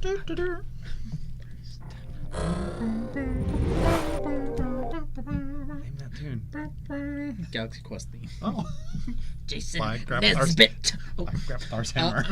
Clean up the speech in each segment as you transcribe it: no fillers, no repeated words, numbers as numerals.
Name that tune. Galaxy Quest theme. Oh. Jason Grab Nesbitt. Thar's hammer.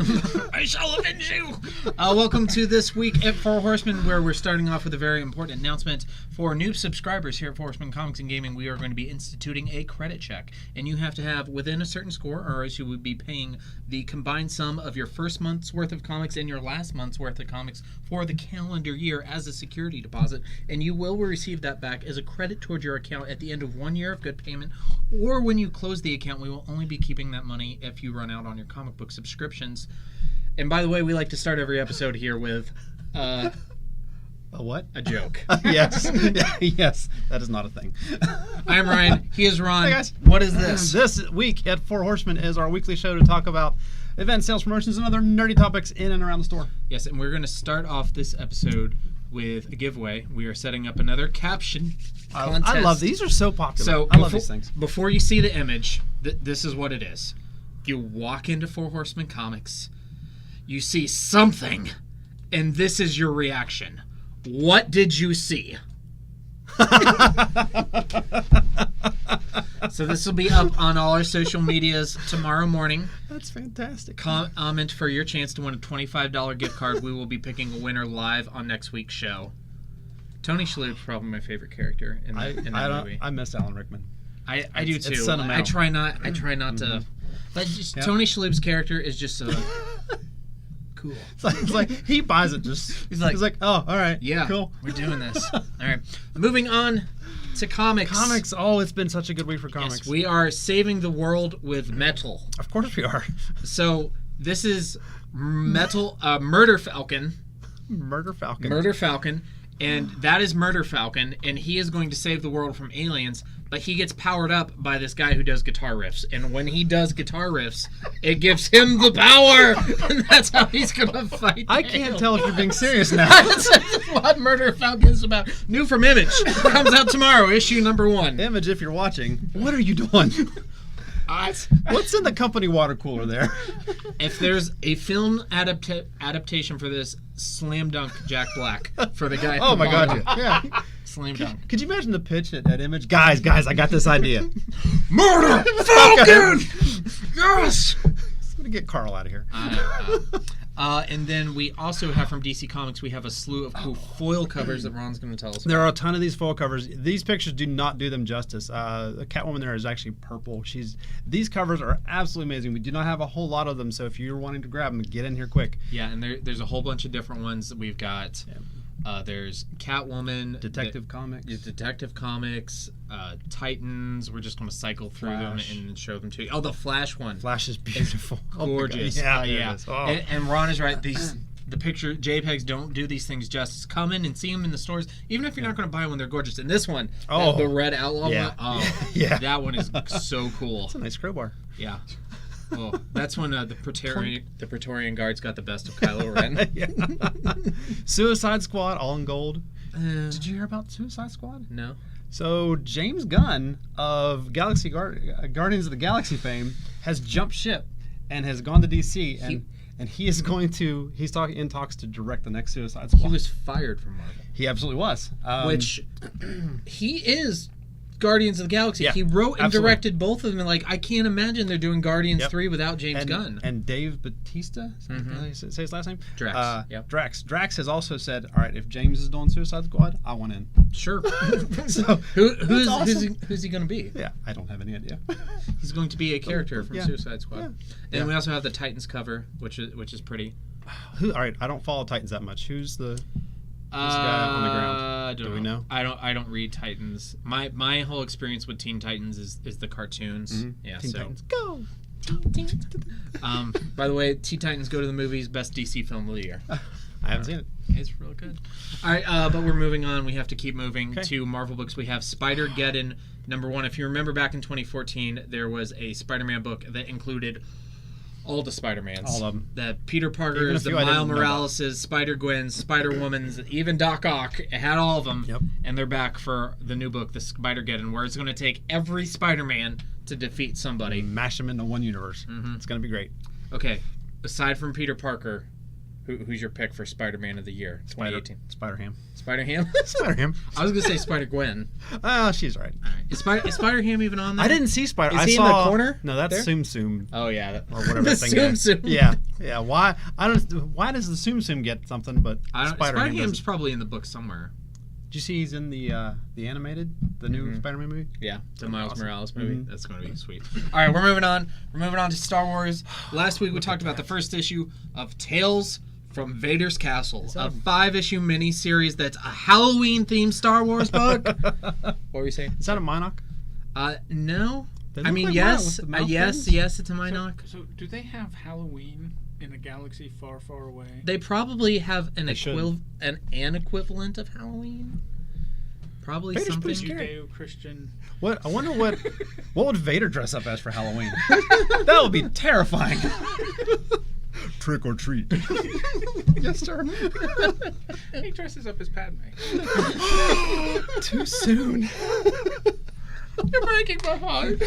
I shall avenge you. Welcome to this week at Four Horsemen, where we're starting off with a very important announcement. For new subscribers here at Four Horsemen Comics and Gaming, we are going to be instituting a credit check. And you have to have within a certain score, or else you would be paying the combined sum of your first month's worth of comics and your last month's worth of comics for the calendar year as a security deposit. And you will receive that back as a credit towards your account at the end of 1 year of good payment. Or when you close the account, we will only be keeping that money if you run out on your comic book subscriptions. And by the way, we like to start every episode here with A what? a joke. Yes. Yes. That is not a thing. I'm Ryan. He is Ron. Hey, guys. What is this? This week at Four Horsemen is our weekly show to talk about events, sales, promotions, and other nerdy topics in and around the store. Yes, and we're going to start off this episode with a giveaway. We are setting up another caption contest. I love these. Are so popular. So I love these things. Before you see the image, this is what it is. You walk into Four Horsemen Comics, you see something, and this is your reaction. What did you see? So this will be up on all our social medias tomorrow morning. That's fantastic. Comment for your chance to win a $25 gift card. We will be picking a winner live on next week's show. Tony Shalhoub's probably my favorite character in that movie. I miss Alan Rickman. I do too. It's sentimental. I try not to. But just Tony Shalhoub's character is just so cool. It's like he buys it. He's like, oh, all right, yeah, cool. We're doing this. All right, moving on to comics. Oh, it's been such a good week for comics. Yes, we are saving the world with metal. Of course we are. So this is Murder Falcon. Murder Falcon. And that is Murder Falcon, and he is going to save the world from aliens, but he gets powered up by this guy who does guitar riffs. And when he does guitar riffs, it gives him the power, and that's how he's going to fight. I can't tell if you're being serious now. That's what Murder Falcon is about. New from Image. Comes out tomorrow, issue number 1. Image, if you're watching, what are you doing? What's in the company water cooler there? If there's a film adaptation for this, slam dunk Jack Black for the guy. Oh my God! Yeah. Slam dunk. Could you imagine the pitch at Image? Guys, I got this idea. Murder Falcon! Yes! I'm gonna get Carl out of here. And then we also have from DC Comics, we have a slew of cool foil covers that Ron's going to tell us about. There are a ton of these foil covers. These pictures do not do them justice. The Catwoman there is actually purple. These covers are absolutely amazing. We do not have a whole lot of them, so if you're wanting to grab them, get in here quick. Yeah, and there's a whole bunch of different ones that we've got. Yeah. There's Catwoman, Detective Comics, Titans. We're just going to cycle through Flash. them and show them to you. Oh, the Flash one. Flash is beautiful. Gorgeous. Oh yeah. Oh. And Ron is right. The picture JPEGs don't do these things justice. Come in and see them in the stores, even if you're not going to buy one. They're gorgeous. And this one, the Red Outlaw one, that one is so cool. It's a nice crowbar. Yeah. Oh, that's when the Praetorian Guards got the best of Kylo Ren. Suicide Squad, all in gold. Did you hear about Suicide Squad? No. So James Gunn of Guardians of the Galaxy fame has jumped ship and has gone to DC and he's in talks to direct the next Suicide Squad. He was fired from Marvel. He absolutely was. Which he is Guardians of the Galaxy. Yeah, he wrote and absolutely. directed both of them. And I can't imagine they're doing Guardians 3 without James Gunn. And Dave Bautista, say his last name? Drax. Drax. Drax has also said, all right, if James is doing Suicide Squad, I want in. Sure. So who's he going to be? Yeah, I don't have any idea. He's going to be a character from Suicide Squad. Yeah. And we also have the Titans cover, which is pretty. All right, I don't follow Titans that much. Who's the guy on the ground? Do we know? I don't read Titans. My whole experience with Teen Titans is the cartoons. Mm-hmm. Yeah, Teen Titans, go! By the way, Teen Titans Go to the Movies, best DC film of the year. I haven't seen it. It's real good. All right, but we're moving on. We have to keep moving to Marvel books. We have Spider-Geddon #1. If you remember back in 2014, there was a Spider-Man book that included all the Spider-Mans. All of them. The Peter Parkers, the Miles Morales', Spider-Gwen's, Spider-Woman's, even Doc Ock. It had all of them. Yep. And they're back for the new book, the Spider-Geddon, where it's going to take every Spider-Man to defeat somebody. Mash them into one universe. Mm-hmm. It's going to be great. Okay, aside from Peter Parker, Who's your pick for Spider-Man of the year, 2018? Spider-Ham. Spider-Ham? Spider-Ham. I was gonna say Spider-Gwen. Oh, she's right. All right. Is Spider-Ham even on there? I didn't see Spider. Is I he saw in the corner? No, that's there? Tsum Tsum. Oh yeah, or whatever the that thing Tsum is. Tsum. Yeah. Why? I don't. Why does the Tsum Tsum get something, but Spider-Ham Spider-Ham's doesn't? probably in the book somewhere. Did you see he's in the animated, the new Spider-Man movie? Yeah, the Miles awesome. Morales movie. That's going to be sweet. All right, we're moving on. We're moving on to Star Wars. Last week we talked about the first issue of Tales from Vader's Castle, a 5-issue miniseries that's a Halloween-themed Star Wars book. What were you saying? Is that a Minoc? No. They I look mean, like yes, Minoc with the mouth yes, things? yes, it's a Minoc. So do they have Halloween in a galaxy far, far away? They probably have an They should. an equivalent of Halloween. Probably Vader's something. pretty scary. Judeo-Christian. What? I wonder what would Vader dress up as for Halloween? That would be terrifying. Trick or treat. Yes, sir. He dresses up as Padme. Too soon. You're breaking my heart.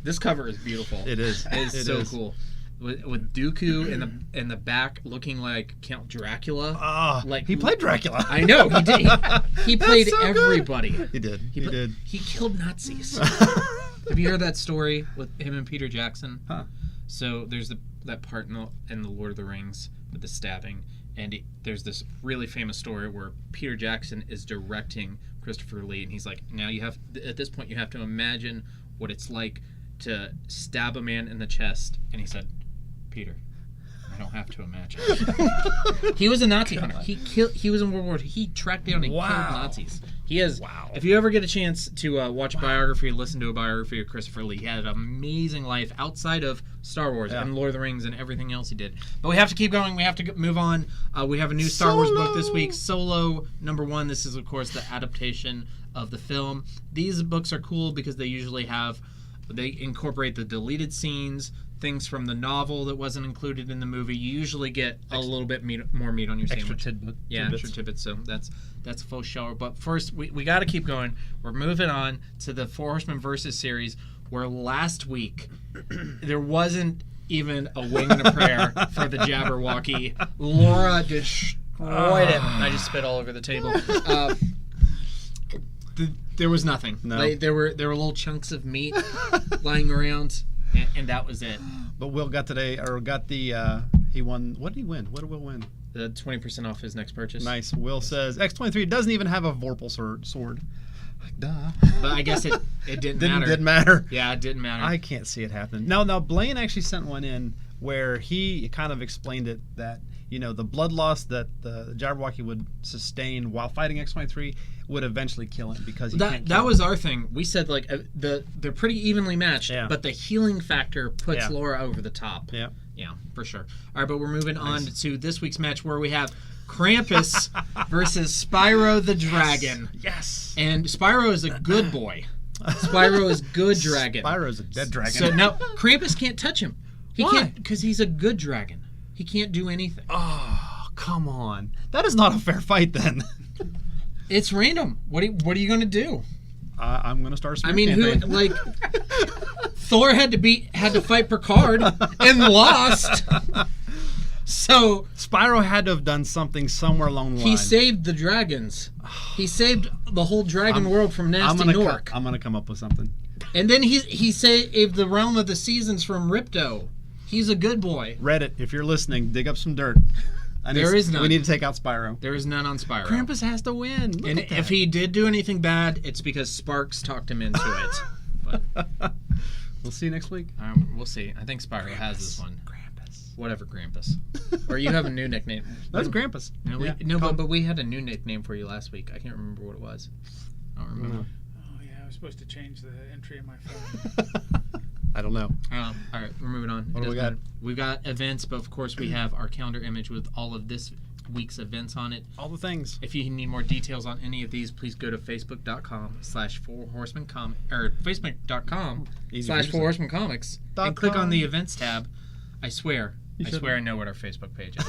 This cover is beautiful. It is. It is It so is. cool. With Dooku in the back looking like Count Dracula. Like he played Dracula. I know he did. He That's played so good. everybody. He did. He pla- did. He killed Nazis. Have you heard that story with him and Peter Jackson? Huh. So there's that part in the Lord of the Rings with the stabbing, and there's this really famous story where Peter Jackson is directing Christopher Lee, and he's like, now you have at this point you have to imagine what it's like to stab a man in the chest, and he said, Peter, I don't have to imagine. He was a Nazi hunter. He was in World War II. He tracked down and killed Nazis. He has. Wow. If you ever get a chance to watch a biography, listen to a biography of Christopher Lee, he had an amazing life outside of Star Wars and Lord of the Rings and everything else he did. But we have to keep going. We have to move on. We have a new Star Wars book this week, Solo #1. This is, of course, the adaptation of the film. These books are cool because they usually they incorporate the deleted scenes, things from the novel that wasn't included in the movie. You usually get a little bit more meat on your sandwich. Extra tidbits. So that's a full show. But first, we got to keep going. We're moving on to the Four Horsemen Versus series, where last week there wasn't even a wing and a prayer for the Jabberwocky. Laura destroyed it. I just spit all over the table. There was nothing. No. There were little chunks of meat lying around, and that was it. But Will got the he won. What did he win? What did Will win? The 20% off his next purchase. Nice. Will says X-23 doesn't even have a Vorpal sword. Duh. But I guess it didn't matter. Didn't matter. Yeah, it didn't matter. I can't see it happening. Now Blaine actually sent one in where he kind of explained it that the blood loss that the Jabberwocky would sustain while fighting X-23 would eventually kill him because he can't kill that him. was our thing. We said like they're pretty evenly matched, but the healing factor puts Laura over the top. Yeah. Yeah, for sure. All right, but we're moving on to this week's match where we have Krampus versus Spyro the Dragon. Yes. And Spyro is a good boy. Spyro is good dragon. Spyro's a dead dragon. So now Krampus can't touch him. He Why? can't because he's a good dragon. He can't do anything. Oh, come on. That is not a fair fight then. It's random. What are you going to do? I'm going to start a smear I mean, campaign. Thor had to fight Picard and lost. So Spyro had to have done something somewhere along the line. he saved the dragons. He saved the whole dragon world from nasty Nork. I'm going to come up with something. And then he saved the realm of the seasons from Ripto. He's a good boy. Reddit, if you're listening, dig up some dirt. There is none. We need to take out Spyro. There is none on Spyro. Krampus has to win. Look And at that. if he did do anything bad, it's because Sparks talked him into it. But We'll see you next week. we'll see. I think Spyro has this one. Krampus. Whatever, Krampus. Or you have a new nickname. That's Krampus. No, but we had a new nickname for you last week. I can't remember what it was. I don't remember. Oh yeah, I was supposed to change the entry in my phone. I don't know. All right, we're moving on. What do we got? We've got events, but of course we have our calendar image with all of this week's events on it. All the things. If you need more details on any of these, please go to facebook.com/4horsemencomics or facebook.com/4horsemencomics and click on the events tab. I swear, I swear I know what our Facebook page is.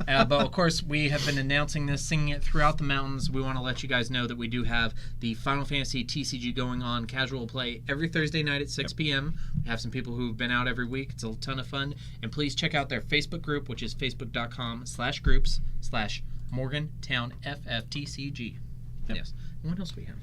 But of course, we have been announcing this, singing it throughout the mountains. We want to let you guys know that we do have the Final Fantasy TCG going on, casual play, every Thursday night at 6 p.m. We have some people who've been out every week. It's a ton of fun. And please check out their Facebook group, which is facebook.com/groups/MorgantownFFTCG. Yes. And what else we have?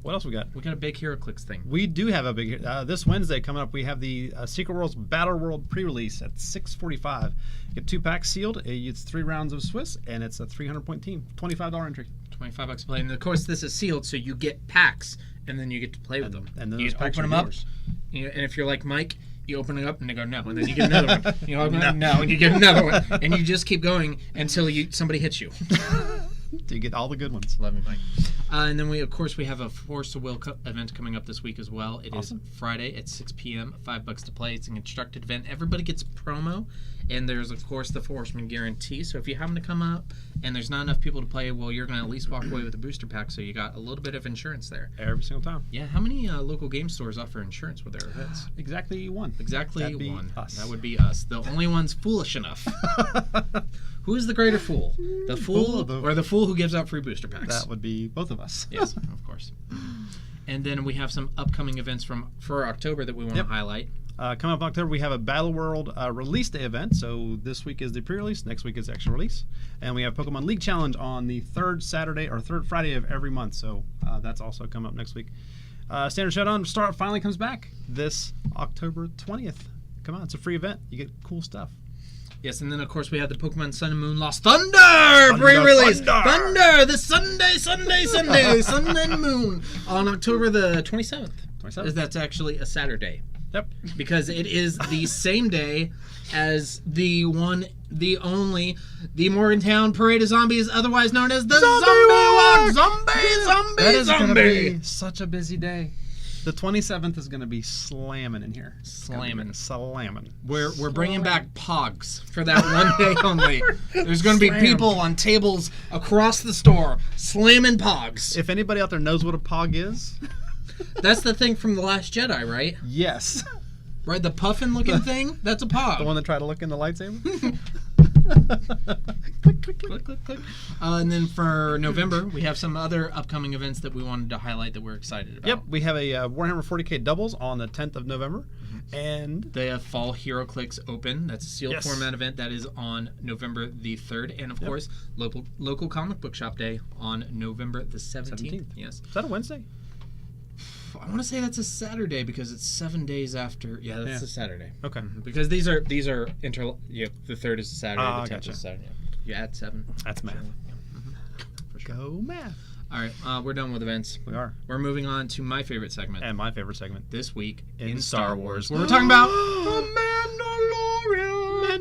What else we got? We got a big HeroClix thing. We do have a big... this Wednesday coming up, we have the Secret Worlds Battle World pre-release at 6:45. You get 2 packs sealed. It's 3 rounds of Swiss, and it's a 300-point team. $25 entry. $25 to play. And of course, this is sealed, so you get packs, and then you get to play with them. And then you those packs open are them yours. up, and if you're like Mike, you open it up, and they go, no. And then you get another one. You open it up, no. And you get another one. And you just keep going until somebody hits you. Do you get all the good ones? Love you, Mike. And then we have a Force of Will event coming up this week as well. It is Friday at 6 p.m. $5 to play. It's an constructed event. Everybody gets a promo, and there's of course the Horsemen guarantee. So if you happen to come up and there's not enough people to play, well, you're going to at least walk away with a booster pack. So you got a little bit of insurance there Every single time. Yeah. How many local game stores offer insurance with their events? Exactly one. Exactly That'd be one. us. That would be us. The only ones foolish enough. Who is the greater fool? The fool or the fool who gives out free booster packs? That would be both of us. Yes, of course. And then we have some upcoming events for October that we want to highlight. Coming up in October, we have a Battle World release day event. So this week is the pre-release, next week is the actual release. And we have Pokemon League Challenge on the third Friday of every month. So that's also coming up next week. Standard Showdown finally comes back this October 20th. Come on, it's a free event. You get cool stuff. Yes, and then of course we have the Pokemon Sun and Moon Lost Thunder pre-release. Thunder this Sunday, Sun and Moon on October the 27th. 27th. That's actually a Saturday. Yep. Because it is the same day as the only Morgantown Parade of Zombies, otherwise known as the Zombie Walk. Zombie. That is going to be such a busy day. The 27th is going to be slamming in here. Slamming. We're bringing back Pogs for that one day only. There's going to be people on tables across the store slamming Pogs. If anybody out there knows what a Pog is... That's the thing from The Last Jedi, right? Yes. Right, the puffin-looking thing? That's a Pog. The one that tried to look in the lightsaber? Click. And then for November, we have some other upcoming events that we wanted to highlight that we're excited about. Yep, we have a Warhammer 40k doubles on the 10th of November. And the Fall HeroClix Open. That's a sealed format event. That is on November the 3rd. And, of course, local comic book shop day on November the 17th. Yes. Is that a Wednesday? I want to say that's a Saturday because it's 7 days after. Yeah, that's a Saturday. Okay. Because these are the 3rd is a Saturday, the 10th is a Saturday. You add 7. That's math. For sure. Go math. All right, we're done with events. We are. We're moving on to my favorite segment. And my favorite segment. This week in Star Wars. Where we're talking about The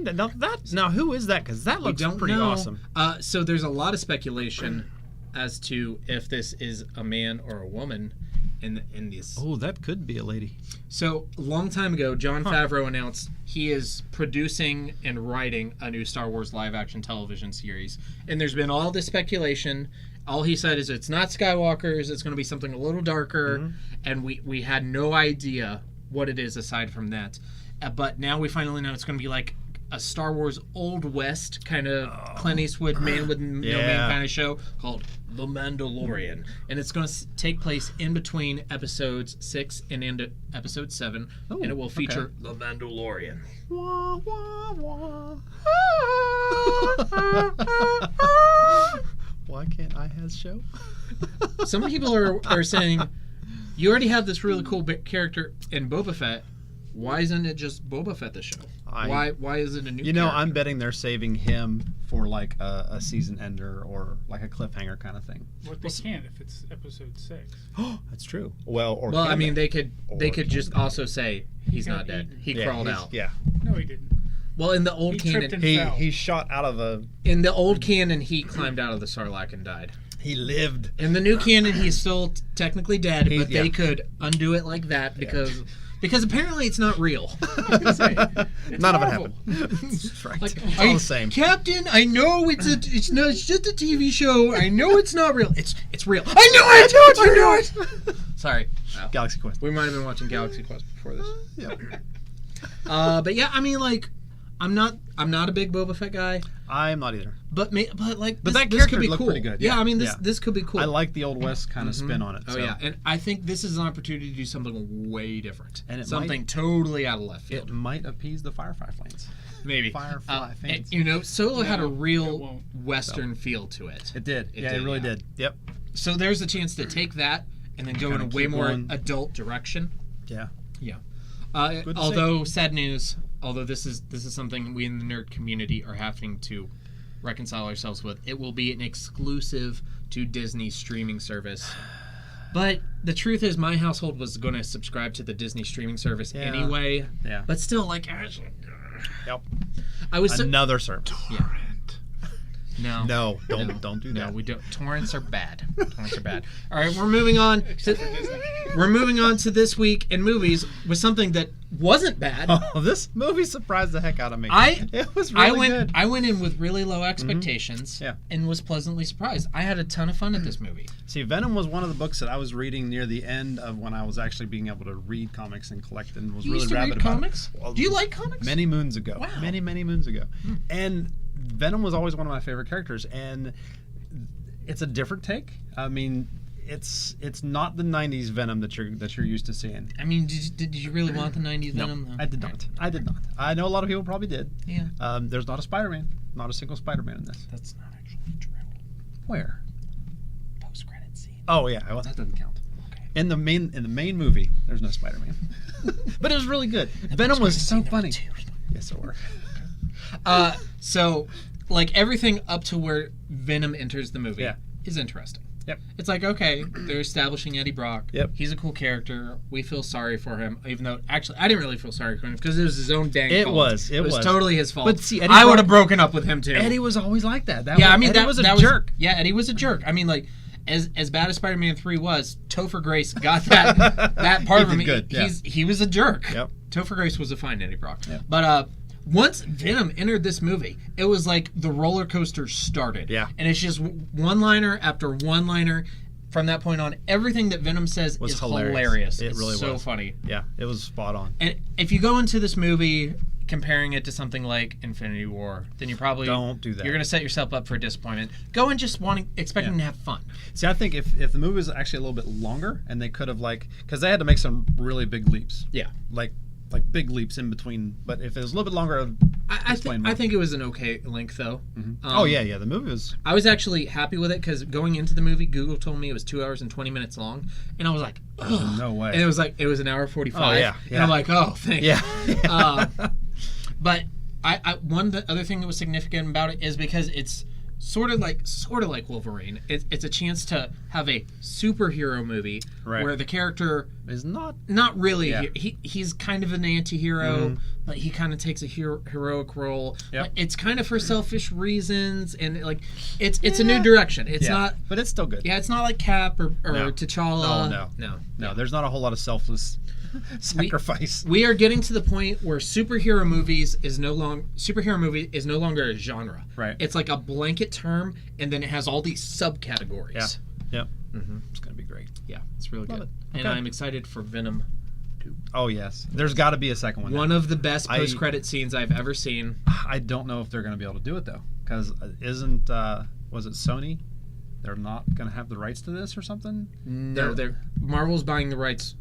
Mandalorian. Now, who is that? Because that looks pretty awesome. So there's a lot of speculation as to if this is a man or a woman in this. Oh, that could be a lady. So a long time ago, Jon Favreau announced he is producing and writing a new Star Wars live-action television series. And there's been all this speculation. All he said is it's not Skywalkers. It's going to be something a little darker. And we had no idea what it is aside from that. But now we finally know it's going to be like a Star Wars Old West kind of Clint Eastwood man with no name kind of show called The Mandalorian. And it's going to take place in between episodes 6 and into episode 7. And it will feature The Mandalorian. Wah, wah, wah. Why can't I have show? Some people are saying, you already have this really cool character in Boba Fett. Why isn't it just Boba Fett the show? Why is it a new character? I'm betting they're saving him for like a season ender or like a cliffhanger kind of thing. What they can't if it's episode 6. That's true. Well, I mean, they could just also say he's not dead. He crawled out. Yeah. No, he didn't. Well, in the old He tripped canon, and fell. He shot out of a... in the old canon, he climbed out of the Sarlacc and died. He lived. In the new canon, he's still technically dead, but they could undo it like that because apparently it's not real. None of it happened. That's right. It's all the same. Captain, I know it's just a TV show. I know it's not real. It's real. I know it. Sorry. Galaxy Quest. We might have been watching Galaxy Quest before this. Yeah. But yeah, I mean, like, I'm not a big Boba Fett guy, I'm not either. but that But that this character could be looked cool. pretty good. Yeah, I mean Yeah. this could be cool. I like the Old West kind of spin on it. Oh so. yeah, and I think this is an opportunity to do something way different, And it something totally out of left field. It might appease the Firefly fans. Maybe Firefly fans. Solo had a No, it real won't. Western feel to it. It did. It It did, really yeah. did. Yep. So there's a chance to take that and then go in a Kinda way keep more going. adult direction. Yeah. Yeah. Good to Although sad news, although this is something we in the nerd community are having to reconcile ourselves with, it will be an exclusive to Disney's streaming service. But the truth is, my household was going to subscribe to the Disney streaming service Yeah. anyway. Yeah. But still, like, Yep. I was Another service. no. No, don't do that. No, we don't. Torrents are bad. Torrents are bad. All right, we're moving on. We're moving on to this week in movies with something that wasn't bad. Oh, this movie surprised the heck out of me. It was I really went good. I went in with really low expectations Yeah. and was pleasantly surprised. I had a ton of fun at this movie. See, Venom was one of the books that I was reading near the end of when I was actually being able to read comics and collect, and was You really used to rabid read about comics? it. Well, Do you like comics? Many moons ago. Wow. Many moons ago. And Venom was always one of my favorite characters, and it's a different take. I mean, it's not the '90s Venom that you're used to seeing. I mean, did you really want the 90s No, Venom? I did not. I did not. I know a lot of people probably did. Yeah. There's not a Spider-Man. Not a single Spider-Man in this. That's not actually true. Where? Post-credit scene. Oh yeah, well that doesn't count. Okay. In the main movie, there's no Spider-Man. But it was really good. Venom was so funny. Yes, it were. So, like, everything up to where Venom enters the movie Yeah. is interesting. Yep. It's like, okay, they're establishing Eddie Brock. Yep. He's a cool character. We feel sorry for him, even though, actually, I didn't really feel sorry for him because it was his own dang It fault. was. It was was. totally his fault. But see, Eddie I Brock- would have broken up with him, too. Eddie was always like that. yeah, I mean, Eddie that was a that jerk. Yeah, Eddie was a jerk. I mean, like, as bad as Spider-Man 3 was, Topher Grace got that part of He him. did good, yeah. He was a jerk. Yep. Topher Grace was a fine Eddie Brock. Yep. But once Venom entered this movie, it was like the roller coaster started. Yeah. And it's just one-liner after one-liner. From that point on, everything that Venom says Was is hilarious. hilarious. It It's really so was. funny. Yeah, it was spot on. And if you go into this movie comparing it to something like Infinity War, then you probably Don't do that. You're going to set yourself up for a disappointment. Go in just expecting Yeah. to have fun. See, I think if the movie was actually a little bit longer, and they could have because they had to make some really big leaps. Yeah. Like big leaps in between. But if it was a little bit longer, I think it was an okay length though. oh yeah, the movie was. I was actually happy with it because going into the movie, Google told me it was 2 hours and 20 minute long, and I was like, ugh. No way. And it was an hour 45. Oh, yeah, And I'm like, oh, thank you. Yeah. But the other thing that was significant about it is because it's sort of like Wolverine. It's a chance to have a superhero movie Right. where the character It's not. not really Yeah. he's kind of an anti-hero, but he kind of takes a heroic role. Yep. But it's kind of for selfish reasons, and like it's a new direction. It's Yeah, not. but it's still good. Yeah, it's not like Cap or No. T'Challa. No. no. There's not a whole lot of selfless sacrifice. We are getting to the point where superhero movie is no longer a genre. Right. It's like a blanket term, and then it has all these subcategories. Yeah. Yep. It's gonna be great. Yeah, it's really Love good. it. And Okay. I'm excited for Venom 2. Oh yes, there's got to be a second one. One of the best I- post-credit scenes I've ever seen. I don't know if they're gonna be able to do it though, because isn't was it Sony? They're not gonna have the rights to this or something. No, Marvel's buying the rights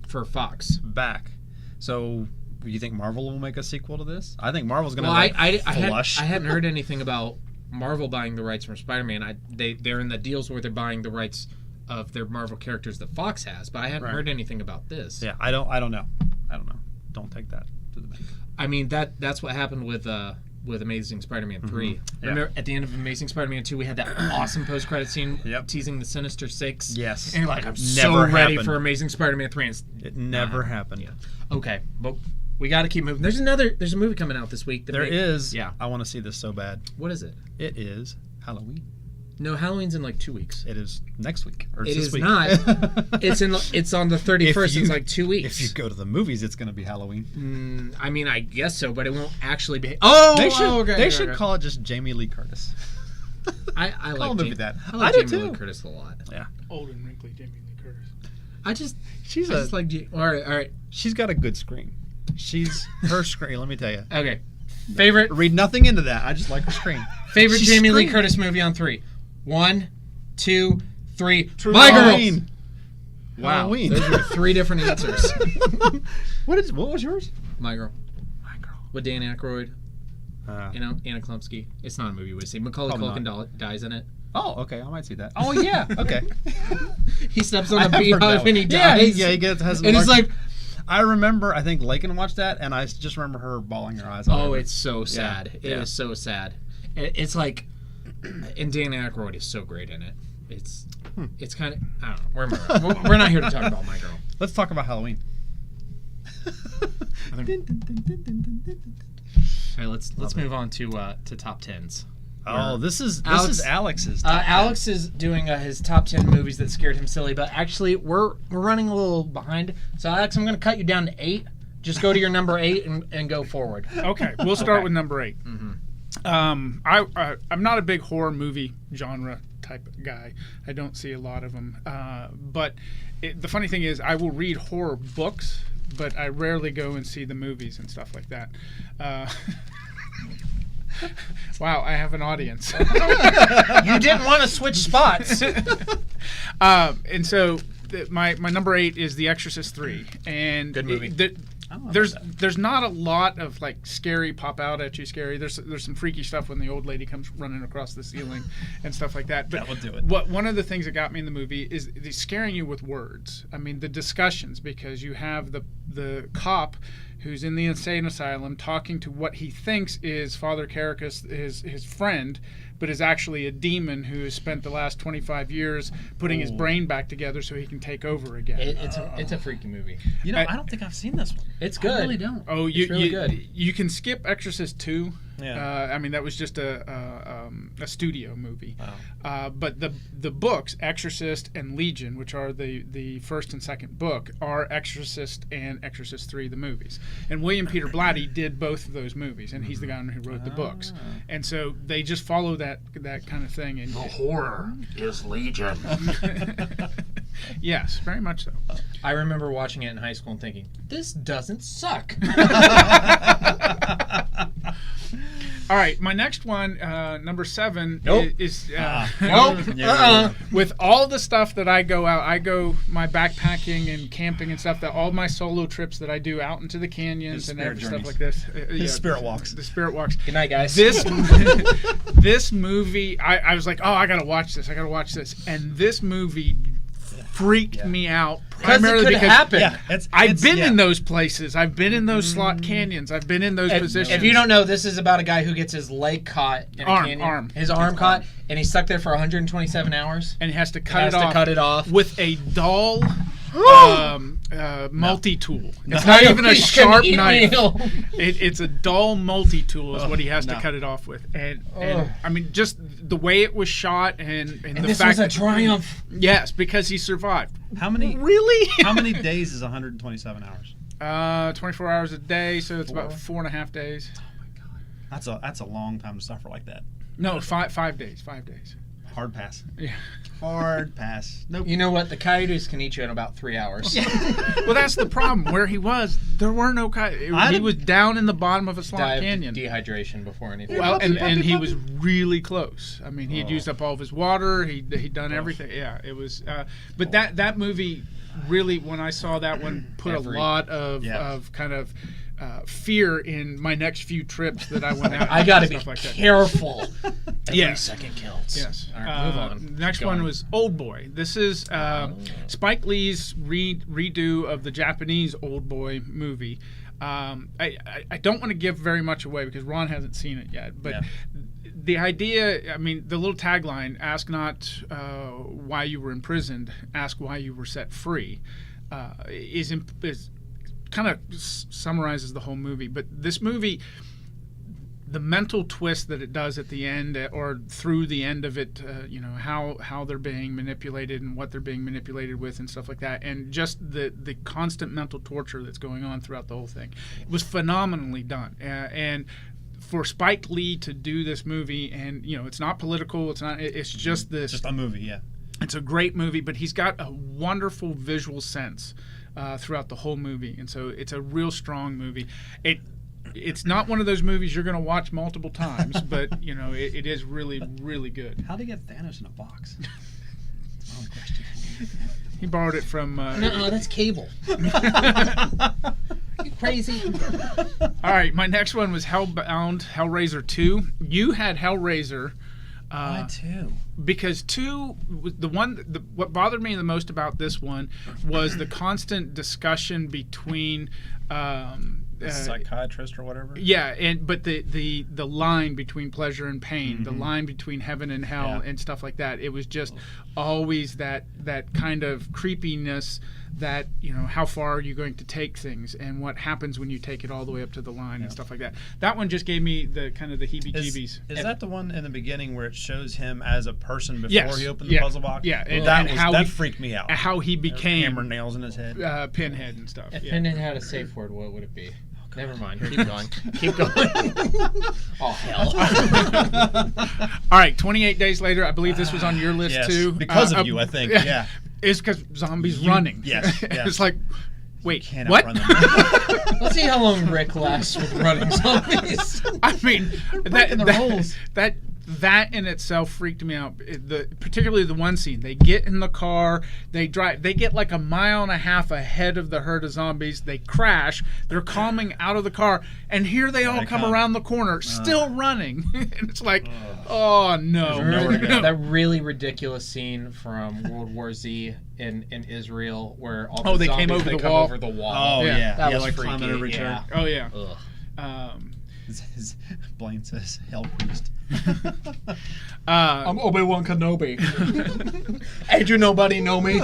for Fox. Back. So you think Marvel will make a sequel to this? I think Marvel's gonna Well, I flush. hadn't heard anything about Marvel buying the rights from Spider-Man. They're in the deals where they're buying the rights of their Marvel characters that Fox has, but I hadn't Right. heard anything about this. Yeah, I don't know. Don't take that to the bank. I mean that's what happened with Amazing Spider-Man 3. Yeah. Remember at the end of Amazing Spider-Man 2 we had that awesome post-credit scene Yep. teasing the Sinister Six. Yes. And you're like, I'm Never so ready happened. for Amazing Spider-Man 3. And It never happened. Yeah. Okay, but we got to keep moving. There's a movie coming out this week. There is. Yeah. I want to see this so bad. What is it? It is Halloween. No, Halloween's in like 2 weeks. It is next week. Or It this is week. not. It's on the 31st. It's like 2 weeks. If you go to the movies, it's going to be Halloween. I mean, I guess so, but it won't actually be. Oh, They should. okay, they okay, should okay. call it just Jamie Lee Curtis. I Call like a movie Jamie, that. I like I do Jamie Lee too. Curtis a lot. Yeah. Old and wrinkly Jamie Lee Curtis. I just She's like. All right. She's got a good scream. Her scream. Let me tell you. Okay. Favorite Read nothing into that. I just like her scream. favorite She Jamie Lee screamed. Curtis movie on 3. 1, 2, 3. True My Girl. Halloween. Wow, Halloween. those are 3 different answers. What was yours? My Girl. My Girl. With Dan Aykroyd, Anna Klumsky. It's not a movie we see. Macaulay Probably Culkin dies in it. Oh, okay. I might see that. Oh yeah. Okay. He steps on I a have heard that beehive one. and he Yeah, dies. he has. and he's like, I remember. I think Lakin watched that, and I just remember her bawling her eyes out. oh, it's so sad. It is so sad. It's like, and Dan Aykroyd is so great in it. It's kind of, I don't know. We're not here to talk about My Girl. Let's talk about Halloween. Okay, let's move on to top 10s. Oh, this is Alex- Alex's. top Alex is doing his top 10 movies that scared him silly, but actually we're running a little behind. So Alex, I'm going to cut you down to 8. Just go to your number 8 and go forward. Okay, we'll start with number 8. Mm-hmm. I'm not a big horror movie genre type of guy. I don't see a lot of them. But the funny thing is, I will read horror books, but I rarely go and see the movies and stuff like that. Wow, I have an audience. You didn't want to switch spots. And so my number 8 is The Exorcist 3, and Good movie. There's not a lot of like scary pop out at you scary. There's some freaky stuff when the old lady comes running across the ceiling and stuff like that. But That will do it. one of the things that got me in the movie is the scaring you with words. I mean, the discussions, because you have the cop who's in the insane asylum talking to what he thinks is Father Caracas, his friend, but is actually a demon who has spent the last 25 years putting his brain back together so he can take over again. It's a freaky movie. You know, I don't think I've seen this one. It's good. I really don't. Oh, It's really good. You can skip Exorcist 2. Yeah. I mean, that was just a studio movie. Wow. But the books, Exorcist and Legion, which are the first and second book, are Exorcist and Exorcist 3, the movies. And William Peter Blatty did both of those movies, and he's the guy who wrote the books. And so they just follow that kind of thing. And Horror is Legion. yes, very much so. I remember watching it in high school and thinking, this doesn't suck. All right, my next one, number 7, Nope. is Nope. with all the stuff that I go my backpacking and camping and stuff, that all my solo trips that I do out into the canyons His and spirit stuff journeys. like this. His spirit walks. The spirit walks. Good night, guys. This movie, I was like, oh, I gotta watch this, and this movie freaked me out primarily could because happen. Yeah, I've been in those places. I've been in those slot canyons. I've been in those positions. If you don't know, this is about a guy who gets his leg caught in a canyon. His arm caught, and he's stuck there for 127 hours. and he has to He cut has it to off cut it off. with a dull multi-tool. It's not even a He sharp couldn't eat knife. meal. It's a dull multi-tool is what he has to cut it off with. And I mean, just the way it was shot and the This fact was a triumph. Yes, because he survived. How many? Really? How many days is 127 hours? 24 hours a day, so it's about 4.5 days. That's a long time to suffer like that. No, 5 days. 5 days. Hard pass. Yeah. Hard pass. Nope. You know what? The coyotes can eat you in about 3 hours. Well, that's the problem. Where he was, there were no coyotes. He was down in the bottom of a slot canyon. Dehydration before anything. Well, and he was really close. I mean, he had used up all of his water. He'd done everything. Yeah, it was. But that movie really, when I saw that one, put a lot of kind of fear in my next few trips that I went out. I got to be stuff like that. careful. Every Yes. second counts. Yes. All right, move on. Next Keep one going. was Old Boy. This is Spike Lee's redo of the Japanese Old Boy movie. I don't want to give very much away because Ron hasn't seen it yet, but the idea, I mean, the little tagline, ask not why you were imprisoned, ask why you were set free, is kind of summarizes the whole movie. But this movie, the mental twist that it does at the end or through the end of it, how they're being manipulated and what they're being manipulated with and stuff like that, and just the constant mental torture that's going on throughout the whole thing, it was phenomenally done. And for Spike Lee to do this movie, and it's not political, it's just this. Just a movie, yeah. It's a great movie, but he's got a wonderful visual sense throughout the whole movie, and so it's a real strong movie. it's not one of those movies you're going to watch multiple times, but you know it is really, really good. How'd he get Thanos in a box? That's my only question. He borrowed it from. No, that's Cable. You crazy? All right, my next one was Hellraiser 2. You had Hellraiser. Mine too. Because 2, what bothered me the most about this one was the constant discussion between. Psychiatrist or whatever. Yeah, but the line between pleasure and pain, the line between heaven and hell, and stuff like that. It was just always that kind of creepiness. That, you know, how far are you going to take things, and what happens when you take it all the way up to the line and stuff like that. That one just gave me the kind of the heebie-jeebies. Is that the one in the beginning where it shows him as a person before Yes. he opened the puzzle box? Yeah, that freaked me out. How he became hammer nails in his head, Pinhead and stuff. If Yeah. Pinhead had a safe word, what would it be? Never mind. Keep going. Keep going. Oh, hell. All right, 28 days later, I believe this was on your list yes, too. because of you, I think. Yeah. It's because zombies running. Yes. It's like, wait, Can't what? outrun them. Let's see how long Rick lasts with running zombies. I mean, breaking the rules. That in itself freaked me out. Particularly the one scene. They get in the car, they drive, they get like a mile and a half ahead of the herd of zombies. They crash. They're calming out of the car, and here they all come around the corner, still running. And it's like, oh no! That really ridiculous scene from World War Z in Israel, where all the they zombies came over the come wall. over the wall. Oh yeah, That was like freaky. climbing over a chair. Yeah. Oh yeah. Ugh. His Blaine says, "Hell priest." I'm Obi-Wan Kenobi. Ain't you nobody know me?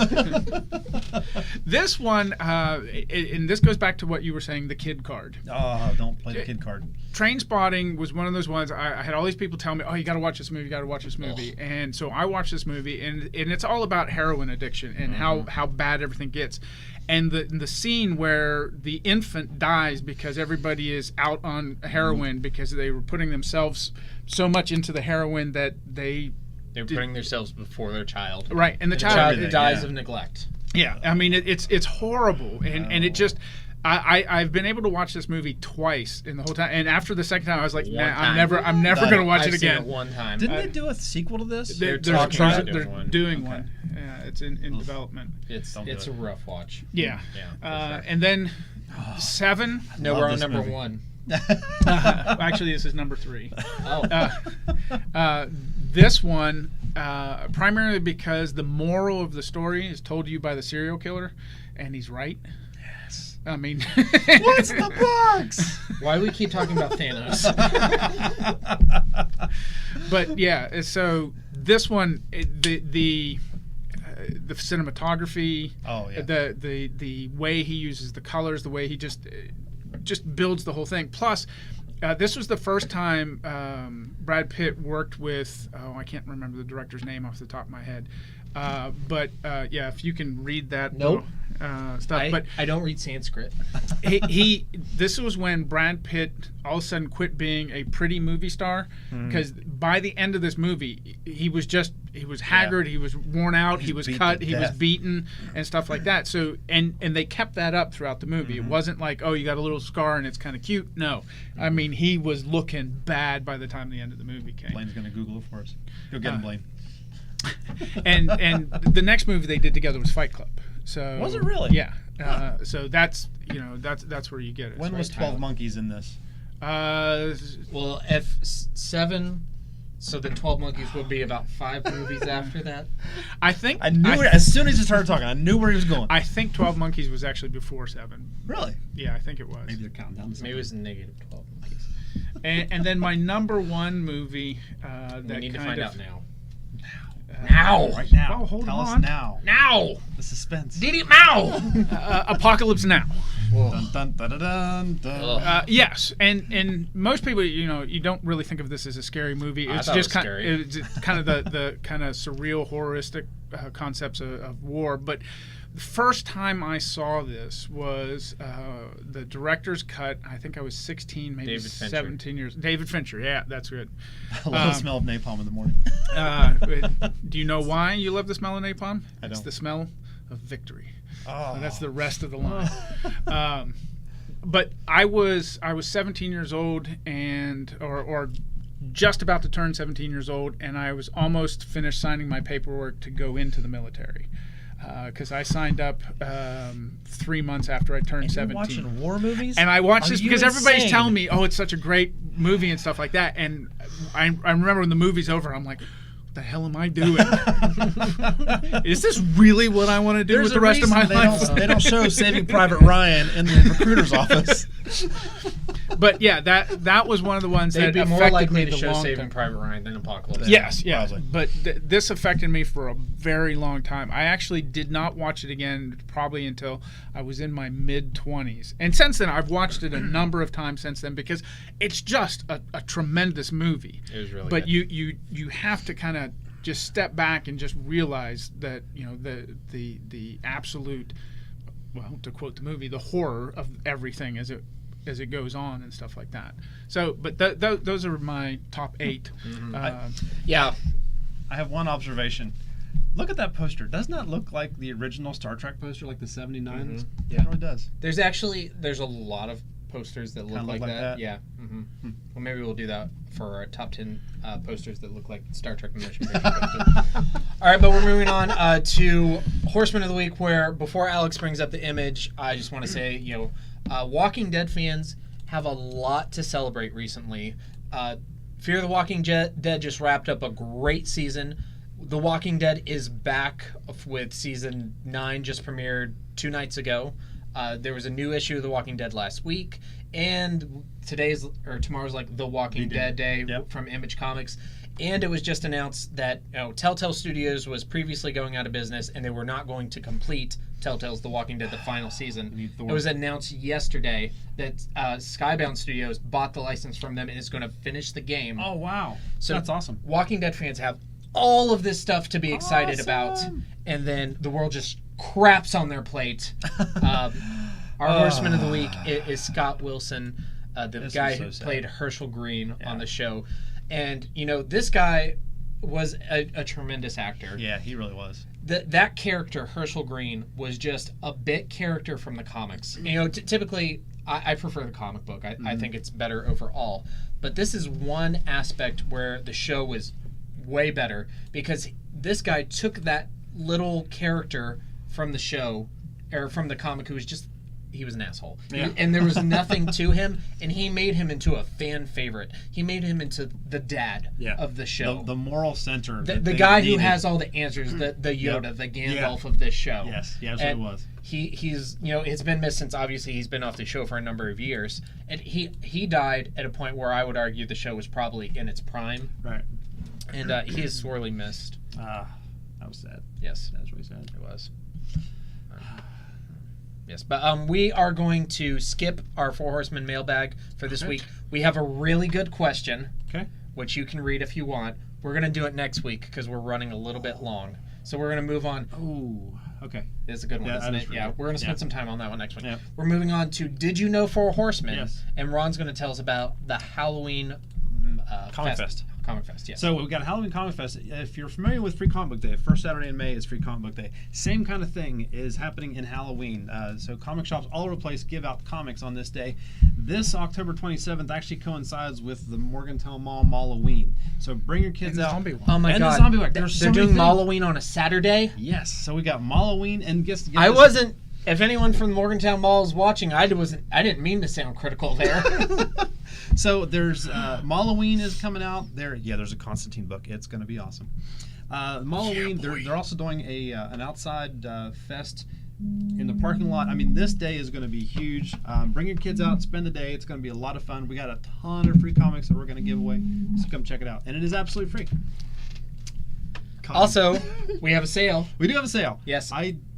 This one, and this goes back to what you were saying, the kid card. Oh, don't play the kid card. Train Spotting was one of those ones. I had all these people tell me, "Oh, you got to watch this movie. You got to watch this movie." And so I watched this movie, and it's all about heroin addiction and how bad everything gets. And the scene where the infant dies because everybody is out on heroin because they were putting themselves so much into the heroin that they're putting themselves before their child. Right, and the The child child dies of neglect. Yeah, I mean it's horrible, and it just I've been able to watch this movie twice in the whole time, and after the second time I was like, nah, I'm never going to watch I've it seen again. it one time. Didn't they do a sequel to this? They're doing one. Yeah, it's in development. It's a rough watch. Yeah. Yeah. And then 7. No, we're on this number movie. 1. Actually, this is number 3. Oh. This one, primarily because the moral of the story is told to you by the serial killer, and he's right. Yes. I mean, What's the box? Why do we keep talking about Thanos? But yeah, so this one, the cinematography, Oh yeah. the way he uses the colors, the way he just builds the whole thing. Plus, this was the first time Brad Pitt worked with, I can't remember the director's name off the top of my head. But yeah, if you can read that Nope. stuff. But I don't read Sanskrit. this was when Brad Pitt all of a sudden quit being a pretty movie star, because by the end of this movie, he was haggard, he was worn out, he was cut, he was beaten, and stuff like that. So and they kept that up throughout the movie. It wasn't like, oh, you got a little scar and it's kind of cute. No, I mean, he was looking bad by the time the end of the movie came. Blaine's gonna Google it for us. Go get him, Blaine. and the next movie they did together was Fight Club. So Was it really? Yeah. So that's that's where you get it. When was 12 Monkeys in this? Well, F7, so the 12 Monkeys would be about 5 movies after that. I think I knew it as soon as he started talking. I knew where he was going. I think 12 Monkeys was actually before 7. Really? Yeah, I think it was. Maybe they're counting down. Maybe it was negative 12 Monkeys. And then my number one movie that We need to kind find of out now. now, Right now. Oh, hold Tell on. us now. Now! The suspense. Did it now! Apocalypse Now. Dun, dun, dun, dun, dun, dun. Yes, and most people, you don't really think of this as a scary movie. I It's thought it just was kind, scary. it's kind of the kind of surreal, horroristic concepts of war. But the first time I saw this was the director's cut. I think I was 16, maybe David Fincher. 17 years. David Fincher, yeah, that's good. I love the smell of napalm in the morning. Do you know why you love the smell of napalm? It's don't. the smell of victory. Oh. So that's the rest of the line. but I was 17 years old or just about to turn 17 years old, and I was almost finished signing my paperwork to go into the military. Because I signed up 3 months after I turned 17. You're watching war movies? And I watched this because everybody's insane? telling me, oh, it's such a great movie and stuff like that. And I remember when the movie's over, I'm like, what the hell am I doing? Is this really what I want to do with the rest of my life? They don't show Saving Private Ryan in the recruiter's office. But yeah, that was one of the ones They'd that be more affected likely me to the show long Saving term. Private Ryan than Apocalypse. Yes, yeah. Probably. But this affected me for a very long time. I actually did not watch it again probably until I was in my mid-20s. And since then, I've watched it a number of times since then because it's just a tremendous movie. It was really But good. you have to kind of just step back and just realize that, the absolute, well, to quote the movie, the horror of everything as it goes on and stuff like that. So, but those are my top 8. Yeah. I have one observation. Look at that poster. Doesn't that look like the original Star Trek poster, like the 79s? Yeah. It really does. There's a lot of posters that look Kinda like look like that. that. Yeah. Well, maybe we'll do that for our top 10 posters that look like Star Trek The Motion Picture posters. All right, but we're moving on to Horsemen of the Week, where before Alex brings up the image, I just want to say, Walking Dead fans have a lot to celebrate recently. Fear the Walking Dead just wrapped up a great season. The Walking Dead is back with season 9, just premiered 2 nights ago. There was a new issue of The Walking Dead last week, and tomorrow's like The Walking Dead Day from Image Comics. And it was just announced that Telltale Studios was previously going out of business, and they were not going to complete Telltale's The Walking Dead, the final season. It was announced yesterday that Skybound Studios bought the license from them and is going to finish the game. Oh, wow. So that's awesome. Walking Dead fans have all of this stuff to be excited about, and then the world just craps on their plate. Our Horseman of the Week is Scott Wilson, the guy who played Herschel Green on the show. And, this guy was a tremendous actor. Yeah, he really was. That character, Herschel Green, was just a bit character from the comics. Typically, I prefer the comic book. I think it's better overall. But this is one aspect where the show was way better, because this guy took that little character from the show, or from the comic, who was just... he was an asshole. Yeah. And there was nothing to him, and he made him into a fan favorite. He made him into the dad of the show. The moral center. The guy who has all the answers, the Yoda, the Gandalf of this show. Yes, he absolutely was. He's it's been missed since, obviously, he's been off the show for a number of years. And he died at a point where I would argue the show was probably in its prime. Right. And he is sorely missed. That was sad. Yes. That was really sad. It was. Yes, but we are going to skip our Four Horsemen mailbag for this week. We have a really good question, which you can read if you want. We're going to do it next week because we're running a little bit long. So we're going to move on. Oh, okay. It's a good one, isn't it? Yeah, we're going to spend some time on that one next week. Yeah. We're moving on to Did You Know Four Horsemen? Yes. And Ron's going to tell us about the Halloween Comic Fest. Comic Fest, yes. So we've got Halloween Comic Fest. If you're familiar with Free Comic Book Day, first Saturday in May is Free Comic Book Day. Same kind of thing is happening in Halloween. So comic shops all over the place give out comics on this day. This October 27th actually coincides with the Morgantown Mall Malloween. So bring your kids out. Oh my and God. the zombie walk. There's They're so many doing things. Halloween on a Saturday? Yes. So we got Malloween, and guess I wasn't. If anyone from Morgantown Mall is watching, I didn't mean to sound critical there. So there's Malloween is coming out. There's a Constantine book. It's going to be awesome. Malloween, they're also doing an outside fest in the parking lot. I mean, this day is going to be huge. Bring your kids out, spend the day. It's going to be a lot of fun. We got a ton of free comics that we're going to give away. So come check it out, and it is absolutely free. Also, we have a sale. We do have a sale. Yes.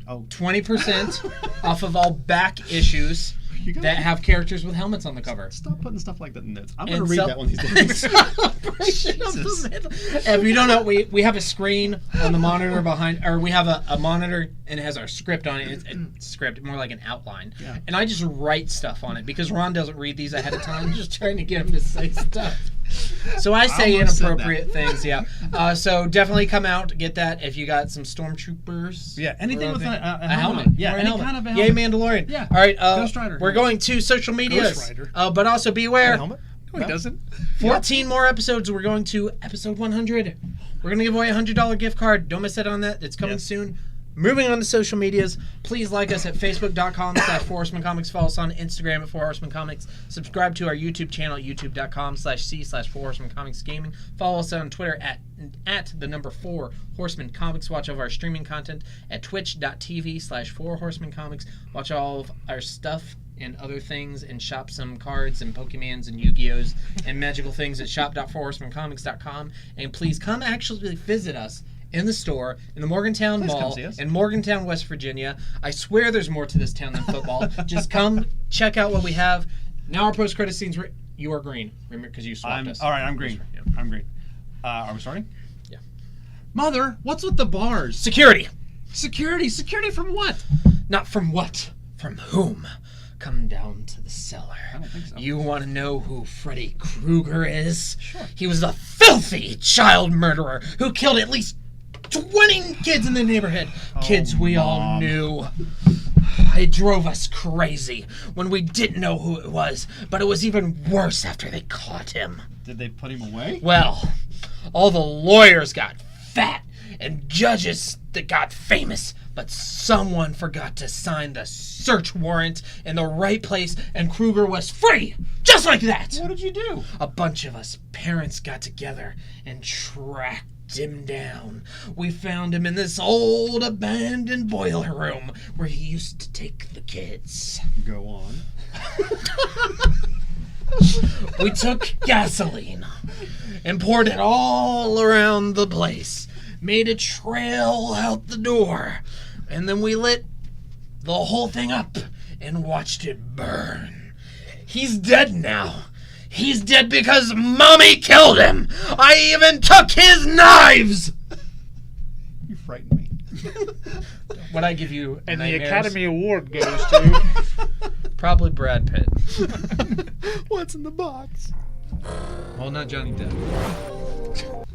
20% off of all back issues that have characters with helmets on the cover. Stop putting stuff like that in notes. I'm And going to read that one these days. Celebration of the middle. If you don't know, we have a screen on the monitor behind, or we have a monitor and it has our script on it. It's script, more like an outline. Yeah. And I just write stuff on it because Ron doesn't read these ahead of time. I'm just trying to get him to say stuff. So I say almost said inappropriate things, yeah. So definitely come out, get that if you got some stormtroopers. Yeah, anything with a helmet. Yeah, Or a any helmet. kind of a Yay, helmet. Mandalorian. Yeah. All right, Ghost Rider. we're going to social medias. Ghost Rider. But also beware. Helmet? No, he doesn't. 14 more episodes. We're going to episode 100. We're going to give away a $100 gift card. Don't miss out on that. It's coming soon. Moving on to social medias, please like us at facebook.com/4horsemancomics. Follow us on Instagram at 4horsemancomics. Subscribe to our YouTube channel at youtube.com/c/4horsemancomicsgaming. Follow us on Twitter at the number 4 Horseman Comics. Watch all of our streaming content at twitch.tv/4horsemancomics. Watch all of our stuff and other things and shop some cards and Pokemans and Yu-Gi-Ohs and magical things at shop.4horsemancomics.com. And please come actually visit us in the store in the Morgantown Please come Mall see us. in Morgantown, West Virginia. I swear there's more to this town than football. Just come check out what we have. Now our post-credit scenes. You are green. Remember, because you swapped us. All right, I'm green. Yeah. I'm green. Are we starting? Yeah. Mother, what's with the bars? Security. Security. Security from what? Not from what. From whom? Come down to the cellar. I don't think so. You want to know who Freddy Krueger is? Sure. He was a filthy child murderer who killed at least 20 kids in the neighborhood. Kids we all Mom. knew. It drove us crazy when we didn't know who it was, but it was even worse after they caught him. Did they put him away? Well, all the lawyers got fat and judges that got famous, but someone forgot to sign the search warrant in the right place and Krueger was free. Just like that. What did you do? A bunch of us parents got together and tracked him down. We found him in this old abandoned boiler room where he used to take the kids. Go on. We took gasoline and poured it all around the place, made a trail out the door, and then we lit the whole thing up and watched it burn. He's dead now. He's dead because Mommy killed him. I even took his knives. You frightened me. Would I give you And nightmares? the Academy Award goes to. Probably Brad Pitt. What's in the box? Well, not Johnny Depp.